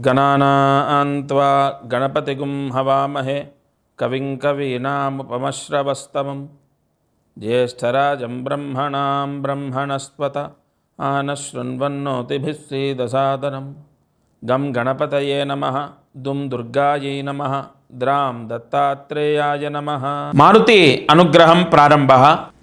गणानां त्वा गणपतिगुं हवामहे कविं कवीनामुपमश्रवस्तमं ज्येष्ठराजं ब्रह्मणां ब्रह्मणस्पत आनशृण्वन्नोतिभिः सीदसादनं गं गणपतये नमः दुं दुर्गायै नमः द्रां दत्तात्रेयाय नमः। మారుతి అనుగ్రహం ప్రారంభ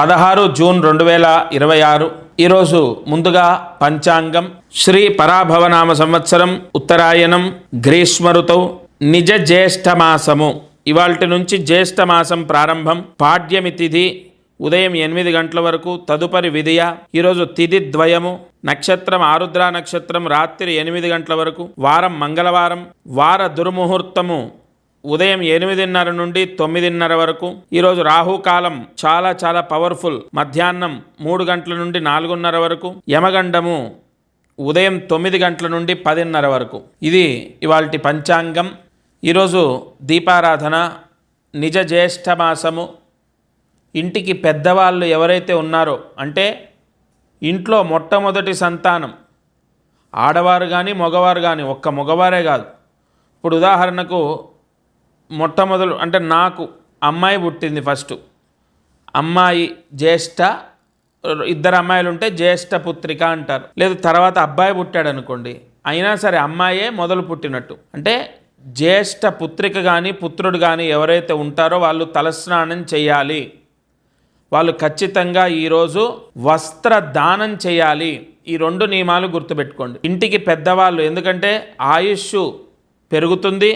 16 జూన్ 2026. ఈరోజు ముందుగా పంచాంగం శ్రీ పరాభవనామ సంవత్సరం ఉత్తరాయణం గ్రీష్మ ఋతువు నిజ జ్యేష్ఠ మాసము. ఇవాల్టి నుంచి జ్యేష్ఠ మాసం ప్రారంభం. పాడ్యమి తిథి ఉదయం 8 గంటల వరకు, తదుపరి విధియ. ఈరోజు తిథి ద్వయము. నక్షత్రం ఆరుద్ర నక్షత్రం రాత్రి 8 గంటల వరకు. వారం మంగళవారం. వార దుర్ముహూర్తము ఉదయం 8:30 నుండి 9:30 వరకు. ఈరోజు రాహుకాలం చాలా పవర్ఫుల్. మధ్యాహ్నం 3 గంటల నుండి 4:30 వరకు. యమగండము ఉదయం 9 గంటల నుండి 10:30 వరకు. ఇది ఇవాల్టి పంచాంగం. ఈరోజు దీపారాధన, నిజ జ్యేష్ఠ మాసము. ఇంటికి పెద్దవాళ్ళు ఎవరైతే ఉన్నారో, అంటే ఇంట్లో మొట్టమొదటి సంతానం ఆడవారు కానీ మగవారు కానీ, ఒక్క మగవారే కాదు. ఇప్పుడు ఉదాహరణకు మొట్టమొదలు అంటే నాకు అమ్మాయి పుట్టింది. ఫస్ట్ అమ్మాయి జ్యేష్ఠ, 2 అమ్మాయిలు ఉంటే జ్యేష్ఠ పుత్రిక అంటారు. లేదు తర్వాత అబ్బాయి పుట్టాడు అనుకోండి, అయినా సరే అమ్మాయే మొదలు పుట్టినట్టు. అంటే జ్యేష్ఠ పుత్రిక కానీ పుత్రుడు కానీ ఎవరైతే ఉంటారో వాళ్ళు తలస్నానం చేయాలి. వాళ్ళు ఖచ్చితంగా ఈరోజు వస్త్ర దానం చేయాలి. ఈ 2 నియమాలు గుర్తుపెట్టుకోండి. ఇంటికి పెద్దవాళ్ళు, ఎందుకంటే ఆయుష్ పెరుగుతుంది,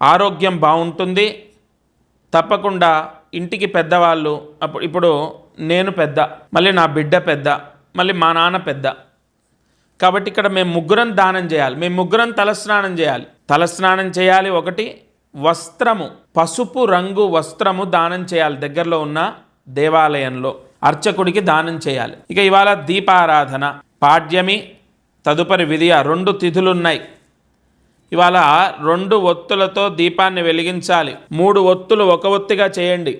ఆరోగ్యం బాగుంటుంది. తప్పకుండా ఇంటికి పెద్దవాళ్ళు. ఇప్పుడు నేను పెద్ద, మళ్ళీ నా బిడ్డ పెద్ద, మళ్ళీ మా నాన్న పెద్ద. కాబట్టి ఇక్కడ మేము ముగ్గురం దానం చేయాలి. మేము ముగ్గురం తలస్నానం చేయాలి. తలస్నానం చేయాలి. 1 వస్త్రము, పసుపు రంగు వస్త్రము దానం చేయాలి. దగ్గరలో ఉన్న దేవాలయంలో అర్చకుడికి దానం చేయాలి. ఇక ఇవాళ దీపారాధన, పాడ్యమి, తదుపరి విధియ. 2 తిథులున్నాయి. ఇవాళ 2 ఒత్తులతో దీపాన్ని వెలిగించాలి. 3 ఒత్తులు ఒక ఒత్తిగా చేయండి.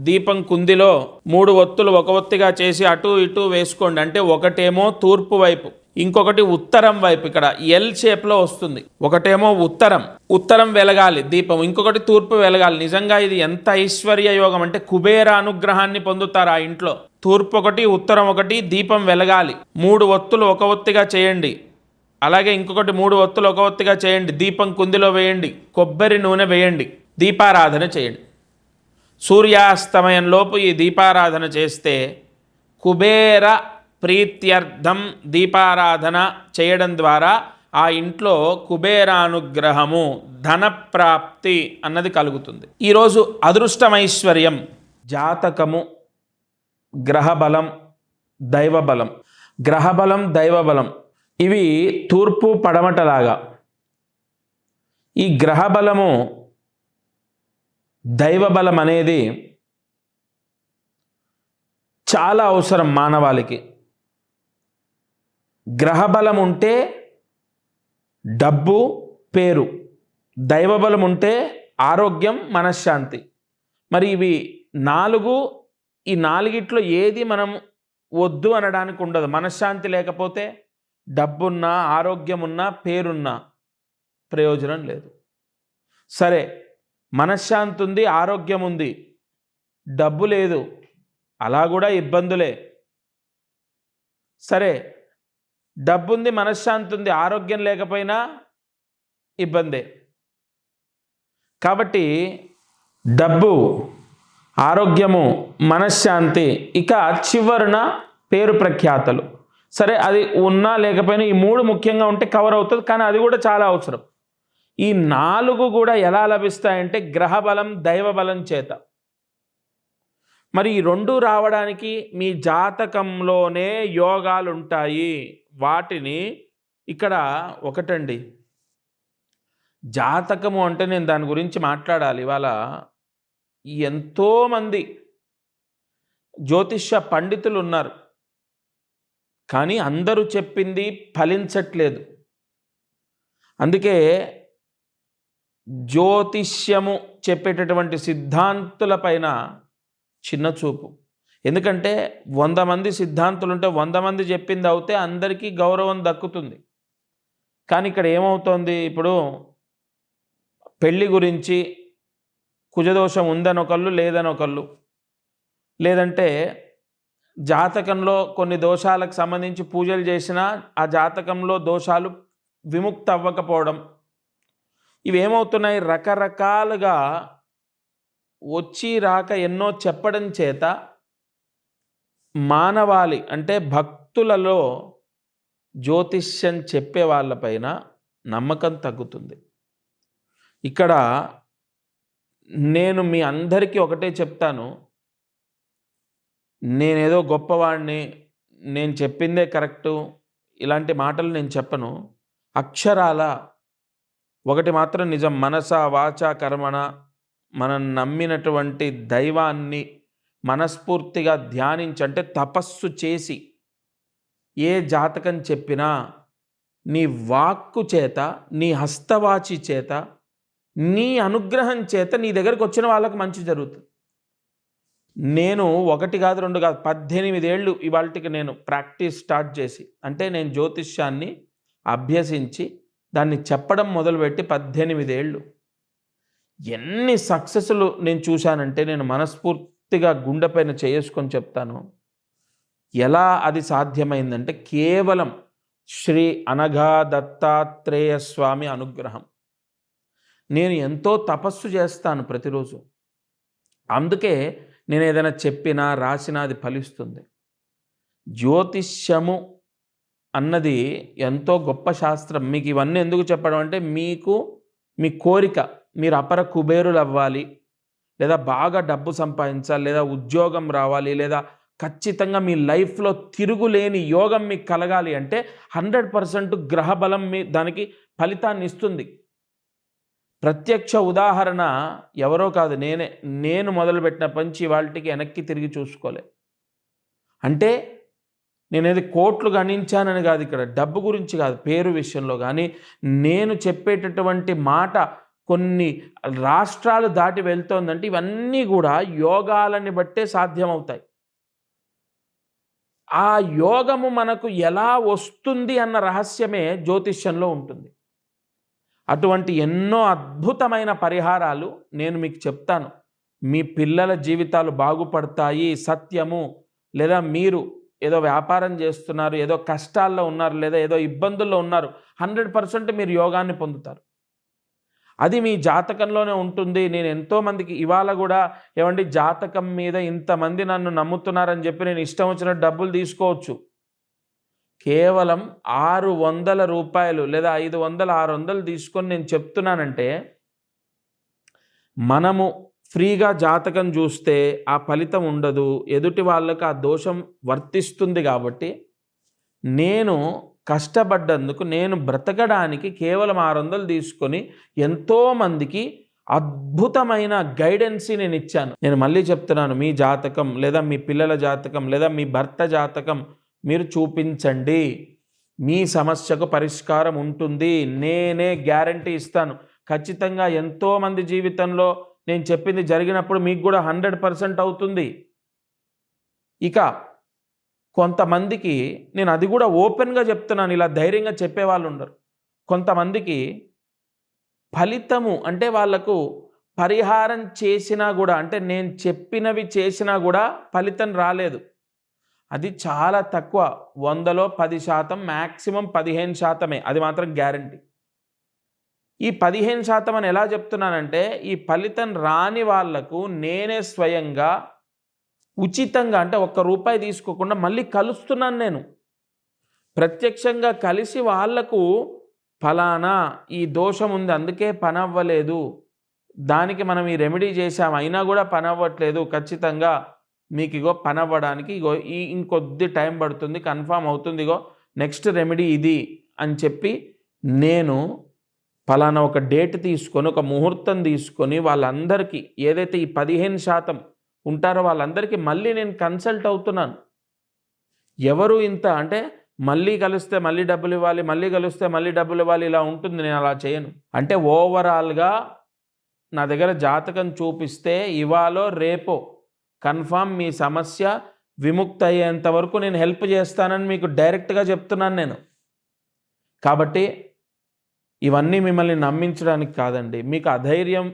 దీపం కుందిలో 3 ఒత్తులు ఒక ఒత్తిగా చేసి అటు ఇటు వేసుకోండి. అంటే ఒకటేమో తూర్పు వైపు, ఇంకొకటి ఉత్తరం వైపు. ఇక్కడ ఎల్ షేప్లో వస్తుంది. ఒకటేమో ఉత్తరం వెలగాలి దీపం, ఇంకొకటి తూర్పు వెలగాలి. నిజంగా ఇది ఎంత ఐశ్వర్య యోగం అంటే కుబేర అనుగ్రహాన్ని పొందుతారు ఆ ఇంట్లో. తూర్పు 1, ఉత్తరం 1 దీపం వెలగాలి. 3 ఒత్తులు ఒక ఒత్తిగా చేయండి. అలాగే ఇంకొకటి 3 ఒత్తులు ఒక ఒత్తిగా చేయండి. దీపం కుందిలో వేయండి. కొబ్బరి నూనె వేయండి. దీపారాధన చేయండి. సూర్యాస్తమయంలోపు ఈ దీపారాధన చేస్తే కుబేర ప్రీత్యర్థం దీపారాధన చేయడం ద్వారా ఆ ఇంట్లో కుబేరానుగ్రహము, ధనప్రాప్తి అన్నది కలుగుతుంది. ఈరోజు అదృష్టమైశ్వర్యం, జాతకము, గ్రహబలం, దైవబలం. గ్రహబలం, దైవబలం ఇవి తూర్పు పడమటలాగా. ఈ గ్రహబలము, దైవబలం అనేది చాలా అవసరం మానవాళికి. గ్రహబలం ఉంటే డబ్బు, పేరు. దైవబలం ఉంటే ఆరోగ్యం, మనశ్శాంతి. మరి ఇవి 4, ఈ 4గిట్లో ఏది మనం వద్దు అనడానికి ఉండదు. మనశ్శాంతి లేకపోతే డబ్బున్నా, ఆరోగ్యం ఉన్నా, పేరున్నా ప్రయోజనం లేదు. సరే, మనశ్శాంతి ఉంది, ఆరోగ్యం ఉంది, డబ్బు లేదు, అలా కూడా ఇబ్బందులే. సరే, డబ్బుంది, మనశ్శాంతి ఉంది, ఆరోగ్యం లేకపోయినా ఇబ్బందే. కాబట్టి డబ్బు, ఆరోగ్యము, మనశ్శాంతి, ఇక చివరన పేరు ప్రఖ్యాతలు. సరే, అది ఉన్నా లేకపోయినా ఈ 3 ముఖ్యంగా ఉంటే కవర్ అవుతుంది. కానీ అది కూడా చాలా అవసరం. ఈ 4 కూడా ఎలా లభిస్తాయంటే గ్రహబలం, దైవబలం చేత. మరి ఈ 2 రావడానికి మీ జాతకంలోనే యోగాలు ఉంటాయి. వాటిని ఇక్కడ ఒకటండి, జాతకము అంటే నేను దాని గురించి మాట్లాడాలి. ఇవాళ ఎంతోమంది జ్యోతిష్య పండితులు ఉన్నారు, కానీ అందరూ చెప్పింది ఫలించట్లేదు. అందుకే జ్యోతిష్యము చెప్పేటటువంటి సిద్ధాంతులపైన చిన్న చూపు. ఎందుకంటే 100 మంది సిద్ధాంతులు ఉంటే 100 మంది చెప్పింది అవుతే అందరికీ గౌరవం దక్కుతుంది. కానీ ఇక్కడ ఏమవుతోంది, ఇప్పుడు పెళ్లి గురించి కుజదోషం ఉందని ఒకళ్ళు, లేదని ఒకళ్ళు, లేదంటే జాతకంలో కొన్ని దోషాలకు సంబంధించి పూజలు చేసినా ఆ జాతకంలో దోషాలు విముక్తి అవ్వకపోవడం, ఇవేమవుతున్నాయి, రకరకాలుగా వచ్చి రాక ఎన్నో చెప్పడం చేత మానవాళి అంటే భక్తులలో జ్యోతిష్యం చెప్పే వాళ్ళపైన నమ్మకం తగ్గుతుంది. ఇక్కడ నేను మీ అందరికీ ఒకటే చెప్తాను, నేనేదో గొప్పవాడిని, నేను చెప్పిందే కరెక్టు, ఇలాంటి మాటలు నేను చెప్పను. అక్షరాల ఒకటి మాత్రం నిజం, మనస వాచ కర్మణ మనం నమ్మినటువంటి దైవాన్ని మనస్ఫూర్తిగా ధ్యానించి, అంటే తపస్సు చేసి ఏ జాతకం చెప్పినా నీ వాక్కు చేత, నీ హస్తవాచి చేత, నీ అనుగ్రహం చేత నీ దగ్గరకు వచ్చిన వాళ్ళకు మంచి జరుగుతుంది. నేను 1 కాదు 2 కాదు 18 ఏళ్ళు ఇవాళకి నేను ప్రాక్టీస్ స్టార్ట్ చేసి, అంటే నేను జ్యోతిష్యాన్ని అభ్యసించి దాన్ని చెప్పడం మొదలుపెట్టి 18 ఏళ్ళు. ఎన్ని సక్సెస్లు నేను చూశానంటే నేను మనస్ఫూర్తిగా గుండెపైన చేసుకొని చెప్తాను. ఎలా అది సాధ్యమైందంటే కేవలం శ్రీ అనఘా దత్తాత్రేయ స్వామి అనుగ్రహం. నేను ఎంతో తపస్సు చేస్తాను ప్రతిరోజు, అందుకే నేను ఏదైనా చెప్పినా రాసినా అది ఫలిస్తుంది. జ్యోతిష్యము అన్నది ఎంతో గొప్ప శాస్త్రం. మీకు ఇవన్నీ ఎందుకు చెప్పడం అంటే, మీకు మీ కోరిక, మీరు అపర కుబేరులు అవ్వాలి, లేదా బాగా డబ్బు సంపాదించాలి, లేదా ఉద్యోగం రావాలి, లేదా ఖచ్చితంగా మీ లైఫ్లో తిరుగులేని యోగం మీకు కలగాలి అంటే 100% గ్రహబలం దానికి ఫలితాన్ని ఇస్తుంది. ప్రత్యక్ష ఉదాహరణ ఎవరో కాదు, నేను మొదలుపెట్టిన పంచి వాళ్ళకి వెనక్కి తిరిగి చూసుకోలే. అంటే నేనేది కోట్లు గణించానని కాదు, ఇక్కడ డబ్బు గురించి కాదు, పేరు విషయంలో కానీ నేను చెప్పేటటువంటి మాట కొన్ని రాష్ట్రాలు దాటి వెళ్తోందంటే ఇవన్నీ కూడా యోగాలని బట్టే సాధ్యమవుతాయి. ఆ యోగము మనకు ఎలా వస్తుంది అన్న రహస్యమే జ్యోతిష్యంలో ఉంటుంది. అటువంటి ఎన్నో అద్భుతమైన పరిహారాలు నేను మీకు చెప్తాను. మీ పిల్లల జీవితాలు బాగుపడతాయి, సత్యము. లేదా మీరు ఏదో వ్యాపారం చేస్తున్నారు, ఏదో కష్టాల్లో ఉన్నారు, లేదా ఏదో ఇబ్బందుల్లో ఉన్నారు, 100% మీరు యోగాన్ని పొందుతారు. అది మీ జాతకంలోనే ఉంటుంది. నేను ఎంతోమందికి ఇవాళ కూడా ఏమండి జాతకం మీద ఇంతమంది నన్ను నమ్ముతున్నారని చెప్పి నేను ఇష్టం వచ్చినట్టు డబ్బులు తీసుకోవచ్చు. కేవలం 600 రూపాయలు లేదా 500, 600 తీసుకొని నేను చెప్తున్నానంటే, మనము ఫ్రీగా జాతకం చూస్తే ఆ ఫలితం ఉండదు, ఎదుటి వాళ్ళకి ఆ దోషం వర్తిస్తుంది. కాబట్టి నేను కష్టపడ్డందుకు, నేను బ్రతకడానికి కేవలం 600 తీసుకొని ఎంతోమందికి అద్భుతమైన గైడెన్స్ నేను ఇచ్చాను. నేను మళ్ళీ చెప్తున్నాను, మీ జాతకం లేదా మీ పిల్లల జాతకం లేదా మీ భర్త జాతకం మీరు చూపించండి, మీ సమస్యకు పరిష్కారం ఉంటుంది. నేనే గ్యారంటీ ఇస్తాను. ఖచ్చితంగా ఎంతోమంది జీవితంలో నేను చెప్పింది జరిగినప్పుడు మీకు కూడా 100% అవుతుంది. ఇక కొంతమందికి నేను అది కూడా ఓపెన్గా చెప్తున్నాను, ఇలా ధైర్యంగా చెప్పేవాళ్ళు ఉండరు. కొంతమందికి ఫలితము అంటే వాళ్లకు పరిహారం చేసినా కూడా, అంటే నేను చెప్పినవి చేసినా కూడా ఫలితం రాలేదు. అది చాలా తక్కువ, 100లో 10%, మ్యాక్సిమం 15%. అది మాత్రం గ్యారంటీ. ఈ 15% అని ఎలా చెప్తున్నానంటే, ఈ ఫలితం రాని వాళ్లకు నేనే స్వయంగా ఉచితంగా, అంటే ₹1 తీసుకోకుండా మళ్ళీ కలుస్తున్నాను. నేను ప్రత్యక్షంగా కలిసి వాళ్లకు ఫలానా ఈ దోషం ఉంది, అందుకే పని అవ్వలేదు, దానికి మనం ఈ రెమెడీ చేసాం, అయినా కూడా పని అవ్వట్లేదు, ఖచ్చితంగా మీకు ఇగో పని అవ్వడానికి ఇగో ఇంకొద్ది టైం పడుతుంది, కన్ఫామ్ అవుతుంది, ఇగో నెక్స్ట్ రెమెడీ ఇది అని చెప్పి నేను ఫలానా ఒక డేట్ తీసుకొని, ఒక ముహూర్తం తీసుకొని వాళ్ళందరికీ ఏదైతే ఈ 15% ఉంటారో వాళ్ళందరికీ మళ్ళీ నేను కన్సల్ట్ అవుతున్నాను. ఎవరు ఇంత అంటే మళ్ళీ కలిస్తే మళ్ళీ డబ్బులు ఇవ్వాలి, మళ్ళీ కలిస్తే మళ్ళీ డబ్బులు ఇవ్వాలి, ఇలా ఉంటుంది. నేను అలా చేయను. అంటే ఓవరాల్గా నా దగ్గర జాతకం చూపిస్తే ఇవాళో రేపో కన్ఫామ్ మీ సమస్య విముక్తి అయ్యేంత వరకు నేను హెల్ప్ చేస్తానని మీకు డైరెక్ట్గా చెప్తున్నాను నేను. కాబట్టి ఇవన్నీ మిమ్మల్ని నమ్మించడానికి కాదండి. మీకు అధైర్యం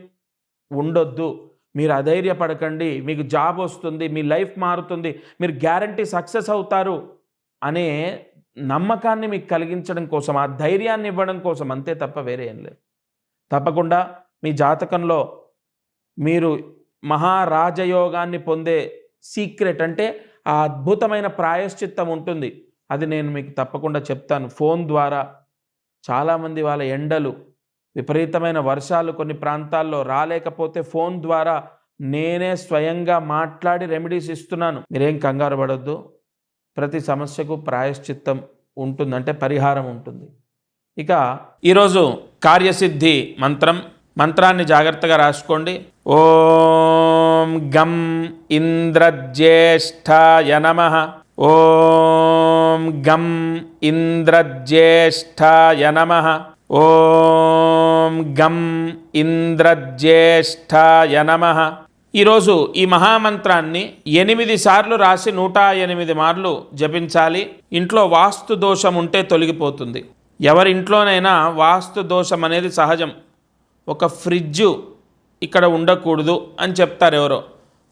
ఉండొద్దు. మీరు అధైర్యపడకండి. మీకు జాబ్ వస్తుంది, మీ లైఫ్ మారుతుంది, మీరు గ్యారంటీ సక్సెస్ అవుతారు అనే నమ్మకాన్ని మీకు కలిగించడం కోసం, ఆ ధైర్యాన్ని ఇవ్వడం కోసం, అంతే తప్ప వేరే ఏం లేదు. తప్పకుండా మీ జాతకంలో మీరు మహారాజయోగాన్ని పొందే సీక్రెట్ అంటే ఆ అద్భుతమైన ప్రాయశ్చిత్తం ఉంటుంది. అది నేను మీకు తప్పకుండా చెప్తాను. ఫోన్ ద్వారా చాలామంది వాళ్ళ ఎండలు, విపరీతమైన వర్షాలు కొన్ని ప్రాంతాల్లో రాలేకపోతే ఫోన్ ద్వారా నేనే స్వయంగా మాట్లాడి రెమెడీస్ ఇస్తున్నాను. మీరేం కంగారు పడొద్దు. ప్రతి సమస్యకు ప్రాయశ్చిత్తం ఉంటుంది, అంటే పరిహారం ఉంటుంది. ఇక ఈరోజు కార్యసిద్ధి మంత్రాన్ని జాగ్రత్తగా రాసుకోండి. ఓం గం ఇంద్రజ్యేష్ఠాయ నమః. ఓం గం ఇంద్రజ్యేష్ఠాయ నమః. ఓం గం ఇంద్రజ్యేష్ఠాయ నమః. ఈరోజు ఈ మహామంత్రాన్ని 8 సార్లు రాసి 108 మార్లు జపించాలి. ఇంట్లో వాస్తు దోషం ఉంటే తొలగిపోతుంది. ఎవరి ఇంట్లోనైనా వాస్తు దోషం అనేది సహజం. ఒక ఫ్రిడ్జు ఇక్కడ ఉండకూడదు అని చెప్తారు ఎవరో.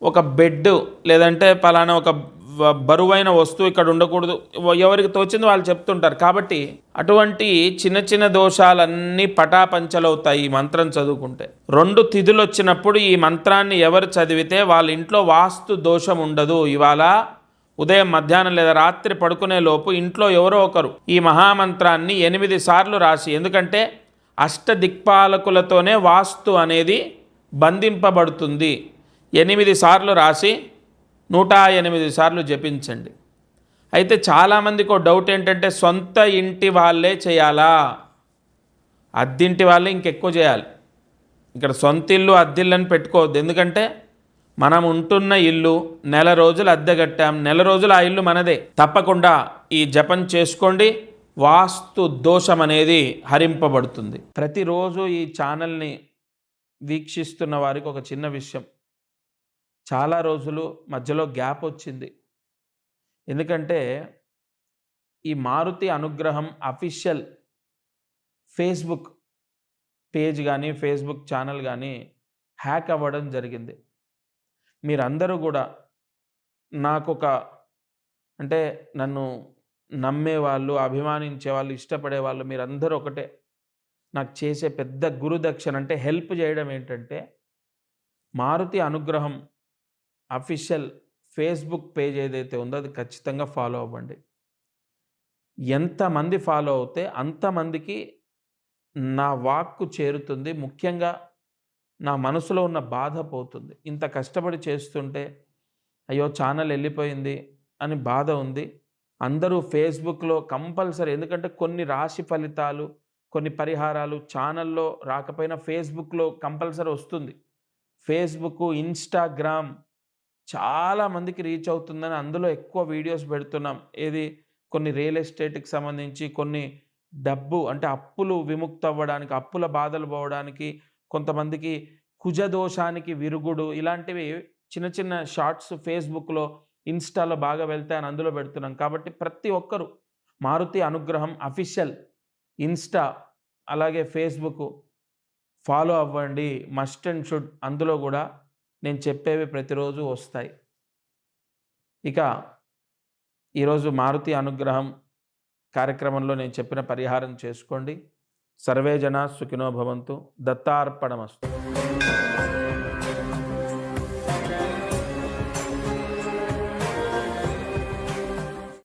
ఒక బెడ్ లేదంటే పలానా ఒక బరువైన వస్తువు ఇక్కడ ఉండకూడదు, ఎవరికి తోచింది వాళ్ళు చెప్తుంటారు. కాబట్టి అటువంటి చిన్న చిన్న దోషాలన్నీ పటాపంచలవుతాయి ఈ మంత్రం చదువుకుంటే. 2 తిథులు వచ్చినప్పుడు ఈ మంత్రాన్ని ఎవరు చదివితే వాళ్ళ ఇంట్లో వాస్తు దోషం ఉండదు. ఇవాళ ఉదయం, మధ్యాహ్నం లేదా రాత్రి పడుకునే లోపు ఇంట్లో ఎవరో ఒకరు ఈ మహామంత్రాన్ని 8 సార్లు రాసి, ఎందుకంటే అష్టదిక్పాలకులతోనే వాస్తు అనేది బంధింపబడుతుంది. 8 సార్లు రాసి 108 సార్లు జపించండి. అయితే చాలామందికి డౌట్ ఏంటంటే సొంత ఇంటి వాళ్ళే చేయాలా, అద్దింటి వాళ్ళే ఇంకెక్కువ చేయాలి. ఇక్కడ సొంత ఇల్లు అద్దిల్లని పెట్టుకోవద్దు. ఎందుకంటే మనం ఉంటున్న ఇల్లు నెల రోజులు అద్దె కట్టాం, నెల రోజులు ఆ ఇల్లు మనదే. తప్పకుండా ఈ జపం చేసుకోండి. వాస్తు దోషం అనేది హరింపబడుతుంది. ప్రతిరోజు ఈ ఛానల్ని వీక్షిస్తున్న వారికి ఒక చిన్న విషయం. చాలా రోజులు మధ్యలో గ్యాప్ వచ్చింది. ఎందుకంటే ఈ మారుతి అనుగ్రహం అఫీషియల్ ఫేస్బుక్ పేజ్ కానీ ఫేస్బుక్ ఛానల్ కానీ హ్యాక్ అవ్వడం జరిగింది. మీరందరూ కూడా అంటే నన్ను నమ్మేవాళ్ళు, అభిమానించేవాళ్ళు, ఇష్టపడేవాళ్ళు మీరందరూ ఒకటే. నాకు చేసే పెద్ద గురుదక్షిణ అంటే హెల్ప్ చేయడం ఏంటంటే, మారుతి అనుగ్రహం అఫీషియల్ ఫేస్బుక్ పేజ్ ఏదైతే ఉందో అది ఖచ్చితంగా ఫాలో అవ్వండి. ఎంతమంది ఫాలో అవుతే అంతమందికి నా వాక్కు చేరుతుంది. ముఖ్యంగా నా మనసులో ఉన్న బాధ పోతుంది. ఇంత కష్టపడి చేస్తుంటే అయ్యో ఛానల్ వెళ్ళిపోయింది అని బాధ ఉంది. అందరూ ఫేస్బుక్లో కంపల్సరీ, ఎందుకంటే కొన్ని రాశి ఫలితాలు, కొన్ని పరిహారాలు ఛానల్లో రాకపోయినా ఫేస్బుక్లో కంపల్సరీ వస్తుంది. ఫేస్బుక్, ఇన్స్టాగ్రామ్ చాలామందికి రీచ్ అవుతుందని అందులో ఎక్కువ వీడియోస్ పెడుతున్నాం. కొన్ని రియల్ ఎస్టేట్కి సంబంధించి, కొన్ని డబ్బు అంటే అప్పులు విముక్తి అవ్వడానికి, అప్పుల బాధలు పోవడానికి, కొంతమందికి కుజదోషానికి విరుగుడు, ఇలాంటివి చిన్న చిన్న షార్ట్స్ ఫేస్బుక్లో, ఇన్స్టాలో బాగా వెళ్తాయని అందులో పెడుతున్నాం. కాబట్టి ప్రతి ఒక్కరూ మారుతి అనుగ్రహం అఫీషియల్ ఇన్స్టా అలాగే ఫేస్బుక్ ఫాలో అవ్వండి. Must and should. అందులో కూడా నేను చెప్పేవి ప్రతిరోజు వస్తాయి. ఇక ఈరోజు మారుతి అనుగ్రహం కార్యక్రమంలో నేను చెప్పిన పరిహారం చేసుకోండి. సర్వే జనా సుఖినో భవంతు. దత్తార్పణమస్తు.